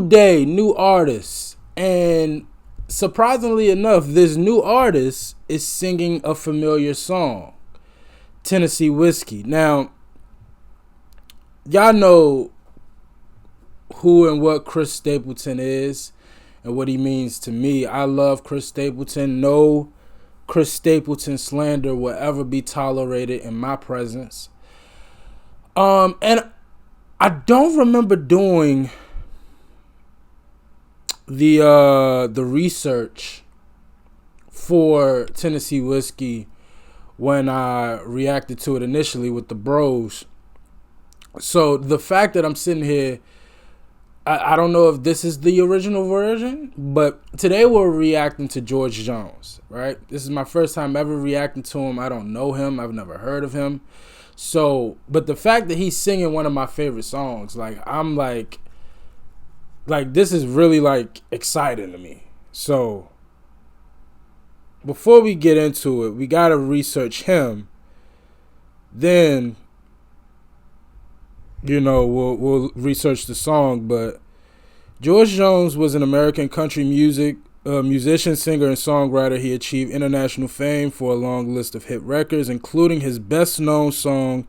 day, new artists. And surprisingly enough, this new artist is singing a familiar song, Tennessee Whiskey. Now, y'all know who and what Chris Stapleton is and what he means to me. I love Chris Stapleton. No Chris Stapleton slander will ever be tolerated in my presence. And I don't remember doing the research for Tennessee Whiskey when I reacted to it initially with the bros. So the fact that I'm sitting here, I don't know if this is the original version, but today we're reacting to George Jones, right? This is my first time ever reacting to him. I don't know him. I've never heard of him. So, but the fact that he's singing one of my favorite songs, I'm like this is really exciting to me. So, before we get into it, we got to research him. Then, we'll research the song. But George Jones was an American country musician, singer, and songwriter. He achieved international fame for a long list of hit records, including his best-known song,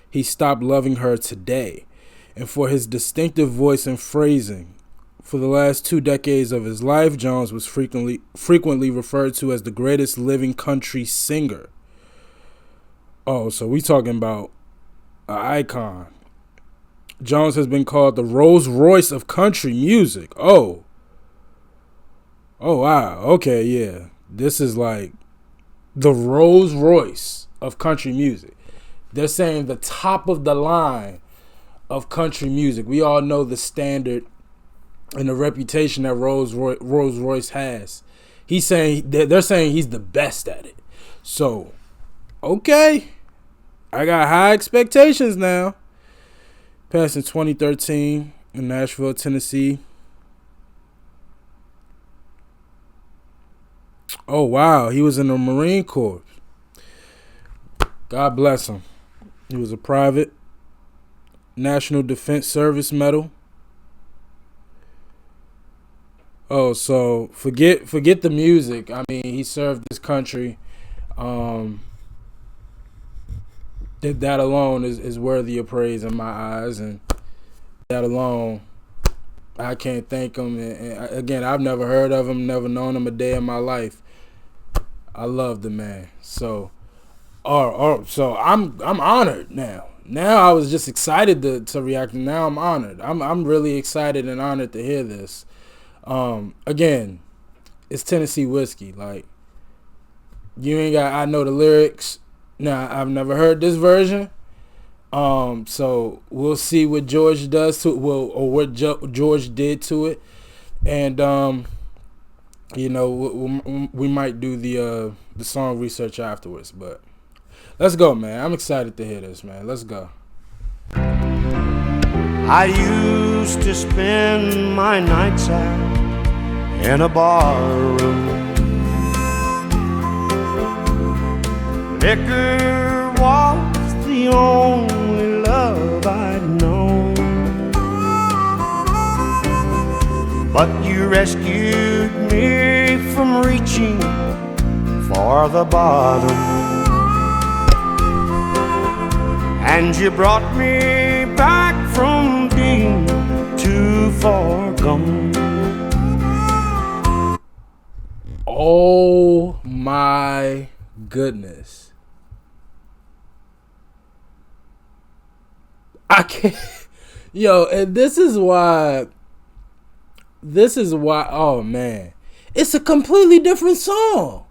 "He Stopped Loving Her Today," and for his distinctive voice and phrasing. For the last 2 decades of his life, Jones was frequently referred to as the greatest living country singer. Oh, so we talking about an icon. Jones has been called the Rolls Royce of country music. Oh, wow. Okay, yeah. This is like the Rolls Royce of country music. They're saying the top of the line of country music. We all know the standard and the reputation that Rolls Royce has. They're saying he's the best at it. So, okay. I got high expectations now. Passed in 2013 in Nashville, Tennessee. Oh, wow. He was in the Marine Corps. God bless him. He was a private. National Defense Service Medal. Oh, so forget the music. I mean, he served his country. That alone is worthy of praise in my eyes, and that alone, I can't thank him. And again, I've never heard of him, never known him a day in my life. I love the man. So, so I'm honored now. Now I was just excited to react, and now I'm honored. I'm really excited and honored to hear this. Again, it's Tennessee Whiskey. You ain't got. I know the lyrics. Now I've never heard this version. So we'll see what George does to it. Or what George did to it, and we might do the song research afterwards. But let's go, man. I'm excited to hear this, man. Let's go. I used to spend my nights out in a bar room. Liquor was the only love I'd known, but you rescued me from reaching for the bottom, and you brought me back from being too far gone. Oh my goodness. I can't, and this is why, oh man, it's a completely different song.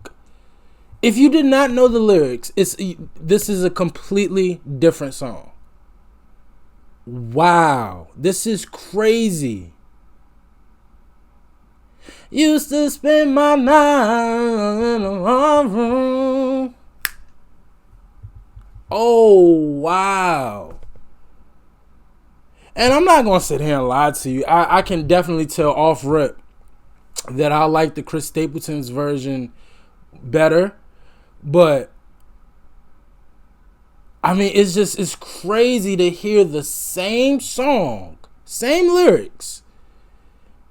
If you did not know the lyrics, this is a completely different song. Wow, this is crazy. Used to spend my night in a room. Oh, wow. And I'm not going to sit here and lie to you. I can definitely tell off rip that I like the Chris Stapleton's version better. But, I mean, it's crazy to hear the same song, same lyrics,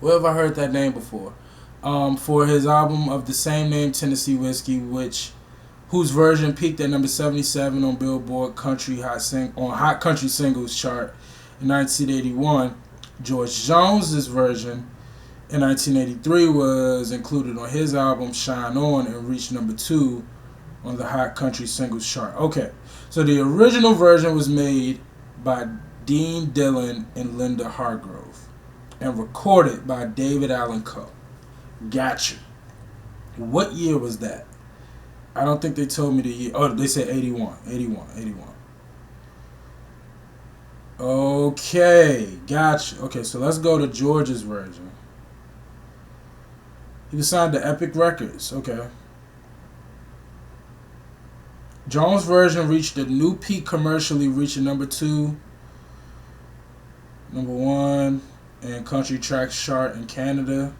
Where have I heard that name before? For his album of the same name, Tennessee Whiskey, whose version peaked at number 77 on Billboard Hot Country Singles chart in 1981. George Jones's version in 1983 was included on his album Shine On and reached number 2 on the Hot Country Singles chart. Okay, so the original version was made by Dean Dillon and Linda Hargrove and recorded by David Allan Coe. Gotcha. What year was that? I don't think they told me the year. Oh, they said 81. Okay, gotcha. Okay, so let's go to George's version. He was signed to Epic Records. Okay. Jones' version reached a new peak commercially, reaching number 2, number 1, and country tracks chart in Canada.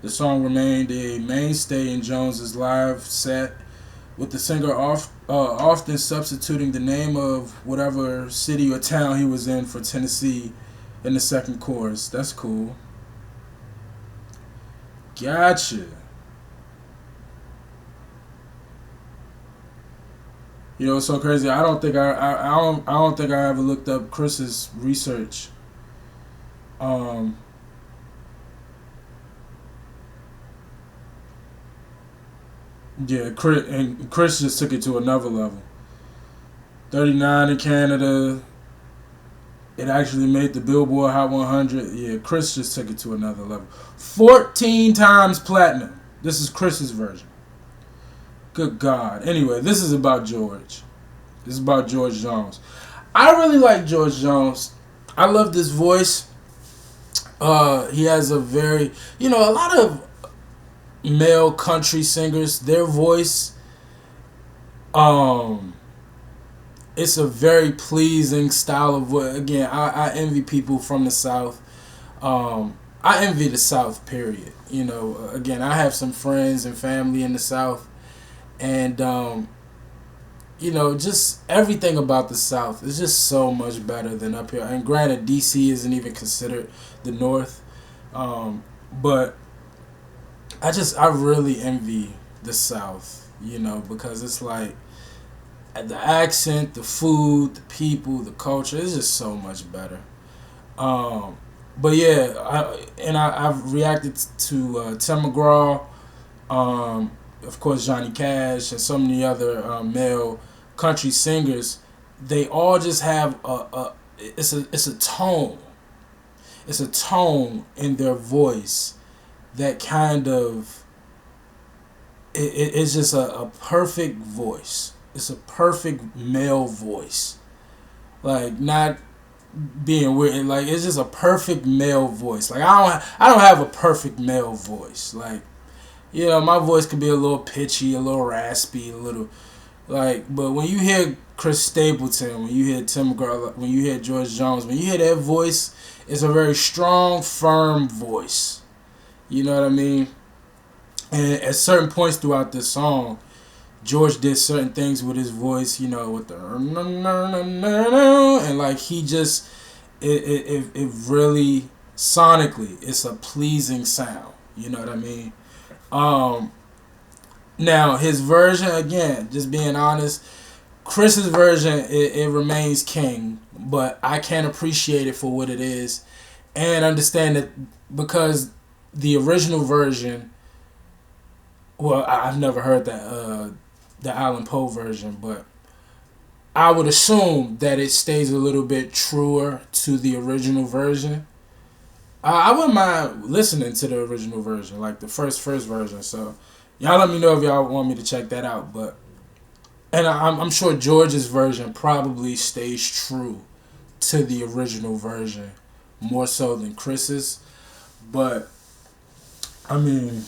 The song remained a mainstay in Jones's live set, with the singer often substituting the name of whatever city or town he was in for Tennessee in the second chorus. That's cool. Gotcha. You know, it's so crazy. I don't think I ever looked up Chris's research. Yeah, Chris just took it to another level. 39 in Canada. It actually made the Billboard Hot 100. Yeah, Chris just took it to another level. 14 times platinum. This is Chris's version. Good God. Anyway, this is about George. This is about George Jones. I really like George Jones. I love this voice. He has a very, a lot of male country singers, their voice, it's a very pleasing style of voice. Again, I envy people from the South. I envy the South, period. Again, I have some friends and family in the South, and just everything about the South is just so much better than up here. And granted, DC isn't even considered the North, but I really envy the South, because it's like the accent, the food, the people, the culture is just so much better. But yeah, I've reacted to Tim McGraw, of course Johnny Cash, and so many other male country singers. They all just have it's a tone. It's a tone in their voice that kind of it's just a perfect voice. It's a perfect male voice, like not being weird. Like it's just a perfect male voice. Like I don't have a perfect male voice. Like my voice could be a little pitchy, a little raspy, a little but when you hear Chris Stapleton, when you hear Tim McGraw, when you hear George Jones, when you hear their voice, it's a very strong, firm voice. You know what I mean? And at certain points throughout this song, George did certain things with his voice, with the and like he just it really sonically it's a pleasing sound. You know what I mean? Now his version, again, just being honest, Chris's version it remains king, but I can't appreciate it for what it is, and understand that because the original version, well, I've never heard that the Allan Poe version, but I would assume that it stays a little bit truer to the original version. I wouldn't mind listening to the original version, like the first version. So y'all let me know if y'all want me to check that out. And I'm sure George's version probably stays true to the original version more so than Chris's. But I mean,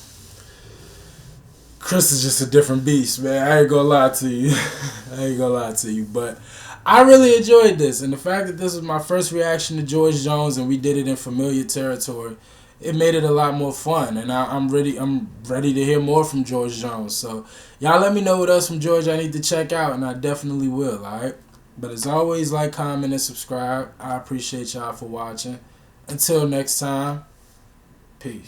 Chris is just a different beast, man. I ain't gonna lie to you. But I really enjoyed this. And the fact that this was my first reaction to George Jones and we did it in familiar territory, it made it a lot more fun. And I'm ready to hear more from George Jones. So y'all let me know what else from George I need to check out, and I definitely will, alright? But as always, like, comment, and subscribe. I appreciate y'all for watching. Until next time, peace.